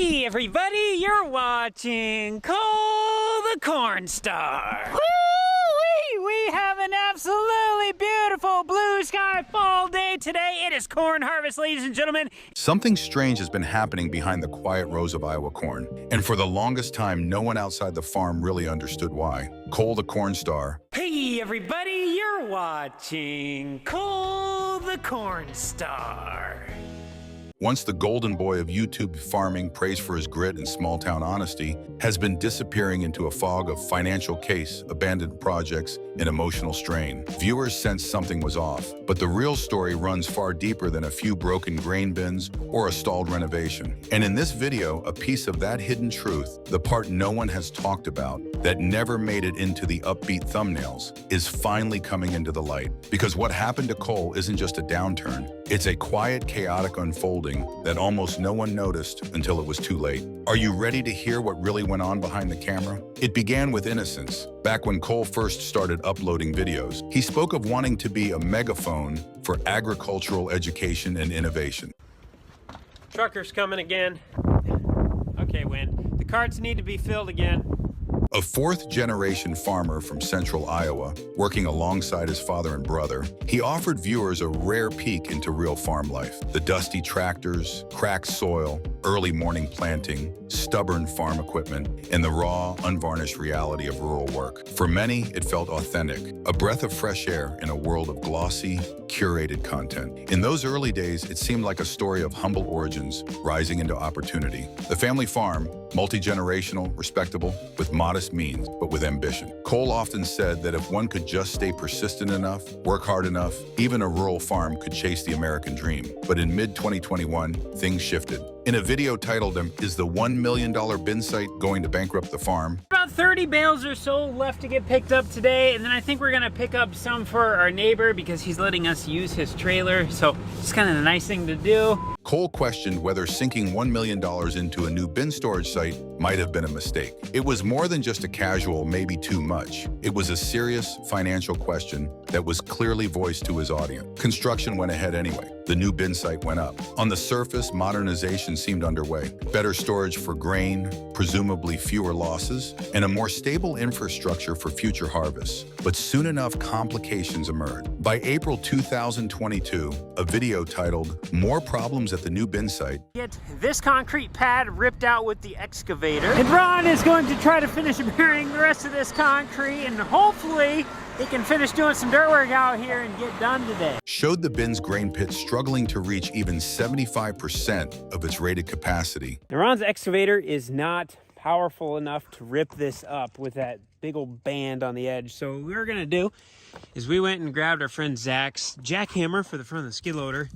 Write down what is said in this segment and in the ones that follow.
Hey everybody, you're watching Cole the Cornstar. Woo-wee! We have an absolutely beautiful blue sky fall day today. It is corn harvest, ladies and gentlemen. Something strange has been happening behind the quiet rows of Iowa corn, and for the longest time, no one outside the farm really understood why. Cole the Cornstar. Hey everybody, you're watching Cole the Cornstar. Once the golden boy of YouTube farming, praised for his grit and small-town honesty, has been disappearing into a fog of financial case, abandoned projects, and emotional strain. Viewers sensed something was off, but the real story runs far deeper than a few broken grain bins or a stalled renovation. And in this video, a piece of that hidden truth, the part no one has talked about, that never made it into the upbeat thumbnails, is finally coming into the light. Because what happened to Cole isn't just a downturn, it's a quiet, chaotic unfolding that almost no one noticed until it was too late. Are you ready to hear what really went on behind the camera? It began with innocence. Back when Cole first started uploading videos, he spoke of wanting to be a megaphone for agricultural education and innovation. Trucker's coming again. Okay, Win. The carts need to be filled again. A fourth-generation farmer from central Iowa, working alongside his father and brother, he offered viewers a rare peek into real farm life. The dusty tractors, cracked soil, early morning planting, stubborn farm equipment, and the raw, unvarnished reality of rural work. For many, it felt authentic, a breath of fresh air in a world of glossy, curated content. In those early days, it seemed like a story of humble origins rising into opportunity. The family farm, multi-generational, respectable, with modest means, but with ambition. Cole often said that if one could just stay persistent enough, work hard enough, even a rural farm could chase the American dream. But in mid-2021, things shifted. In a video titled, "Is the $1 million bin site going to bankrupt the farm?" About 30 bales or so left to get picked up today, and then I think we're gonna pick up some for our neighbor because he's letting us use his trailer, so it's kind of a nice thing to do. Cole questioned whether sinking $1 million into a new bin storage site might have been a mistake. It was more than just a casual, maybe too much. It was a serious financial question that was clearly voiced to his audience. Construction went ahead anyway. The new bin site went up. On the surface, modernization seemed underway. Better storage for grain, presumably fewer losses, and a more stable infrastructure for future harvests. But soon enough, complications emerged. By April 2022, a video titled, "More Problems at the New Bin Site." Get this concrete pad ripped out with the excavator. And Ron is going to try to finish burying the rest of this concrete, and hopefully he can finish doing some dirt work out here and get done today. Showed the bin's grain pit struggling to reach even 75% of its rated capacity. Now, Ron's excavator is not powerful enough to rip this up with that big old band on the edge. So what we were gonna do is we went and grabbed our friend Zach's jackhammer for the front of the skid loader,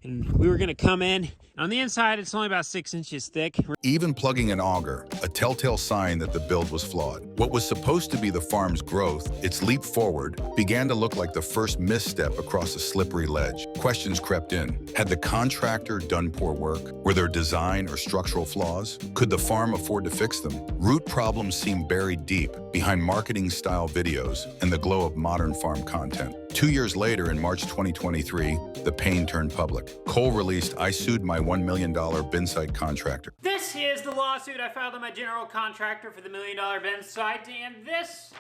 and we were gonna come in. On the inside, it's only about 6 inches thick. Even plugging an auger, a telltale sign that the build was flawed. What was supposed to be the farm's growth, its leap forward, began to look like the first misstep across a slippery ledge. Questions crept in. Had the contractor done poor work? Were there design or structural flaws? Could the farm afford to fix them? Root problems seemed buried deep behind marketing-style videos and the glow of modern farm content. 2 years later, in March 2023, the pain turned public. Cole released, "I sued my $1 million bin site contractor." This is the lawsuit I filed on my general contractor for the $1 million bin site, and this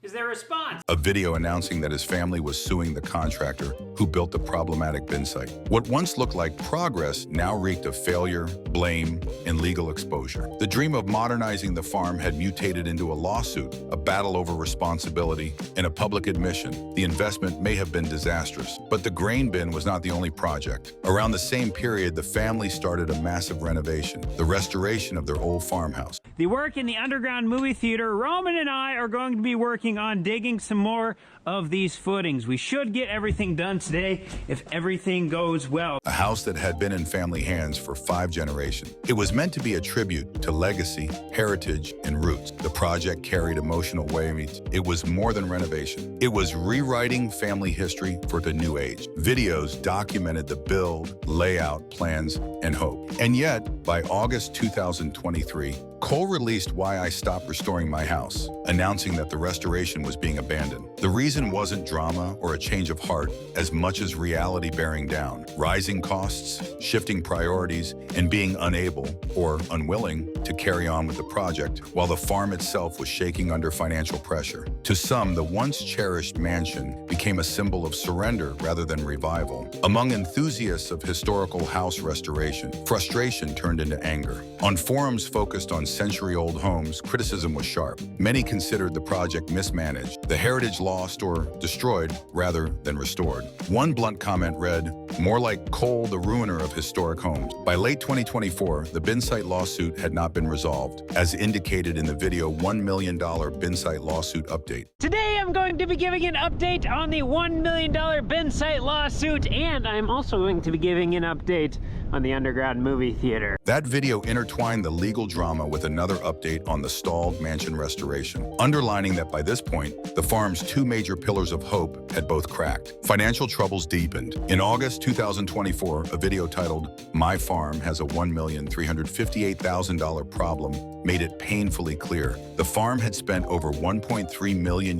is their response. A video announcing that his family was suing the contractor who built the problematic bin site. What once looked like progress now reeked of failure, blame, and legal exposure. The dream of modernizing the farm had mutated into a lawsuit, a battle over responsibility, and a public admission. The investment may have been disastrous, but the grain bin was not the only project. Around the same period, the family started a massive renovation, the restoration of their old farmhouse. The work in the underground movie theater, Roman and I are going to be working on digging some more of these footings. We should get everything done today if everything goes well. A house that had been in family hands for 5 generations. It was meant to be a tribute to legacy, heritage, and roots. The project carried emotional weight. It was more than renovation. It was rewriting family history for the new age. Videos documented the build, layout, plans, and hope. And yet, by August 2023, Cole released Why I Stopped Restoring My House, announcing that the restoration was being abandoned. The reason wasn't drama or a change of heart as much as reality bearing down. Rising costs, shifting priorities, and being unable or unwilling to carry on with the project while the farm itself was shaking under financial pressure. To some, the once cherished mansion became a symbol of surrender rather than revival. Among enthusiasts of historical house restoration, frustration turned into anger. On forums focused on century-old homes, criticism was sharp. Many considered the project mismanaged, the heritage lost or destroyed rather than restored. One blunt comment read, "More like Cole the ruiner of historic homes." By late 2024, the bin site lawsuit had not been resolved, as indicated in the video $1 million bin site lawsuit update. Today I'm going to be giving an update on the $1 million bin site lawsuit, and I'm also going to be giving an update on the underground movie theater. That video intertwined the legal drama with another update on the stalled mansion restoration, underlining that by this point, the farm's two major pillars of hope had both cracked. Financial troubles deepened. In August 2024, a video titled "My Farm Has a $1,358,000 Problem" made it painfully clear. The farm had spent over $1.3 million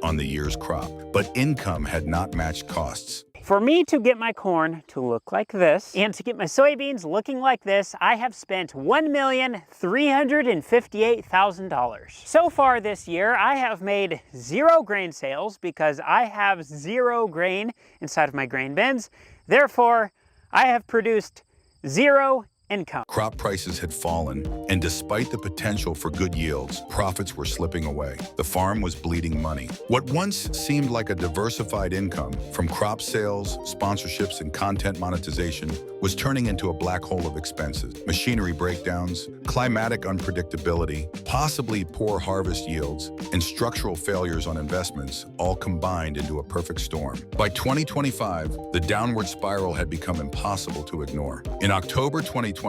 on the year's crop, but income had not matched costs. For me to get my corn to look like this, and to get my soybeans looking like this, I have spent $1,358,000. So far this year, I have made 0 grain sales because I have 0 grain inside of my grain bins. Therefore, I have produced 0 income. Crop prices had fallen, and despite the potential for good yields, profits were slipping away. The farm was bleeding money. What once seemed like a diversified income from crop sales, sponsorships, and content monetization was turning into a black hole of expenses. Machinery breakdowns, climatic unpredictability, possibly poor harvest yields, and structural failures on investments all combined into a perfect storm. By 2025, the downward spiral had become impossible to ignore. In October 2025,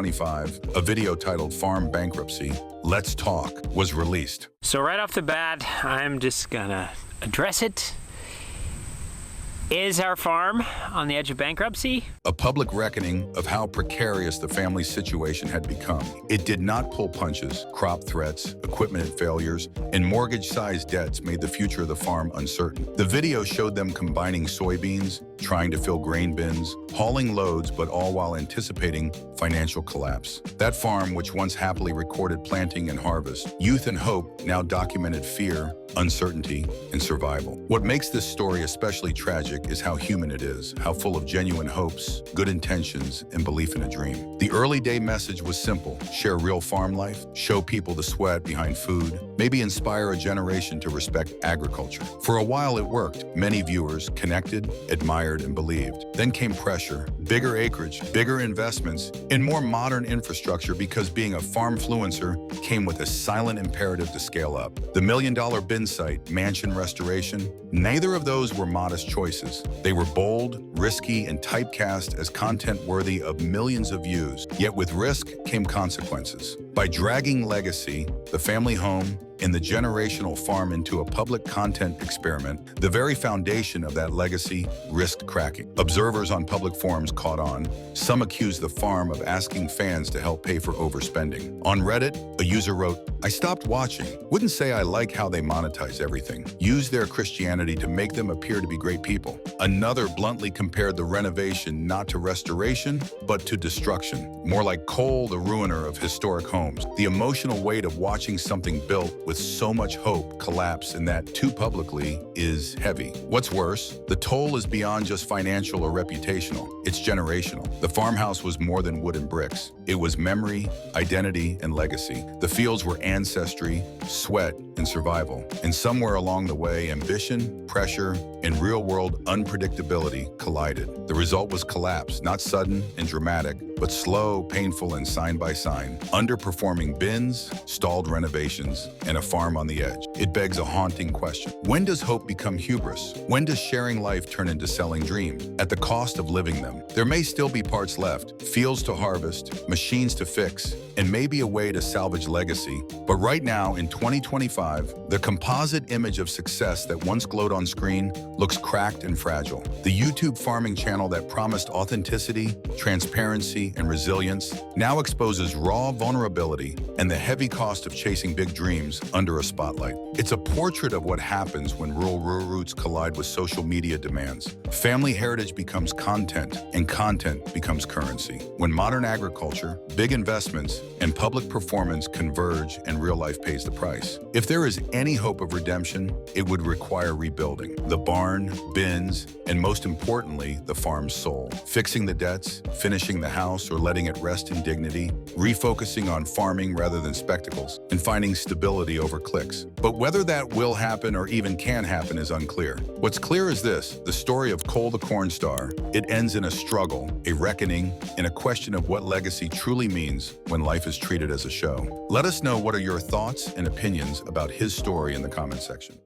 a video titled "Farm Bankruptcy, Let's Talk" was released. So right off the bat, I'm just gonna address it. Is our farm on the edge of bankruptcy? A public reckoning of how precarious the family's situation had become. It did not pull punches. Crop threats, equipment failures, and mortgage-sized debts made the future of the farm uncertain. The video showed them combining soybeans, trying to fill grain bins, hauling loads, but all while anticipating financial collapse. That farm, which once happily recorded planting and harvest, youth and hope, now documented fear, uncertainty, and survival. What makes this story especially tragic is how human it is, how full of genuine hopes, good intentions, and belief in a dream. The early day message was simple: share real farm life, show people the sweat behind food, maybe inspire a generation to respect agriculture. For a while it worked. Many viewers connected, admired, and believed. Then came pressure, bigger acreage, bigger investments, and more modern infrastructure, because being a farmfluencer came with a silent imperative to scale up. The $1 million bin site, mansion restoration, neither of those were modest choices. They were bold, risky, and typecast as content worthy of millions of views. Yet with risk came consequences. By dragging legacy, the family home, and the generational farm into a public content experiment, the very foundation of that legacy risked cracking. Observers on public forums caught on. Some accused the farm of asking fans to help pay for overspending. On Reddit, a user wrote, "I stopped watching. Wouldn't say I like how they monetize everything. Use their Christianity to make them appear to be great people." Another bluntly compared the renovation not to restoration, but to destruction. More like Cole the ruiner of historic homes. The emotional weight of watching something built with so much hope collapse, and that too publicly, is heavy. What's worse, the toll is beyond just financial or reputational. It's generational. The farmhouse was more than wood and bricks. It was memory, identity, and legacy. The fields were ancestry, sweat, and survival. And somewhere along the way, ambition, pressure, and real-world unpredictability collided. The result was collapse, not sudden and dramatic, but slow, painful, and sign by sign. Underperforming bins, stalled renovations, and a farm on the edge. it begs a haunting question. When does hope become hubris? When does sharing life turn into selling dreams at the cost of living them? There may still be parts left, fields to harvest, machines to fix, and maybe a way to salvage legacy. But right now, in 2025, the composite image of success that once glowed on screen looks cracked and fragile. The YouTube farming channel that promised authenticity, transparency, and resilience now exposes raw vulnerability and the heavy cost of chasing big dreams under a spotlight. It's a portrait of what happens when rural roots collide with social media demands. Family heritage becomes content, and content becomes currency. When modern agriculture, big investments, and public performance converge and real life pays the price. If there is any hope of redemption, it would require rebuilding the barn, bins, and most importantly, the farm's soul. Fixing the debts, finishing the house, or letting it rest in dignity, refocusing on farming rather than spectacles, and finding stability over clicks. But whether that will happen or even can happen is unclear. What's clear is this: the story of Cole the Cornstar. It ends in a struggle, a reckoning, and a question of what legacy truly means when life is treated as a show. Let us know what are your thoughts and opinions about his story in the comment section.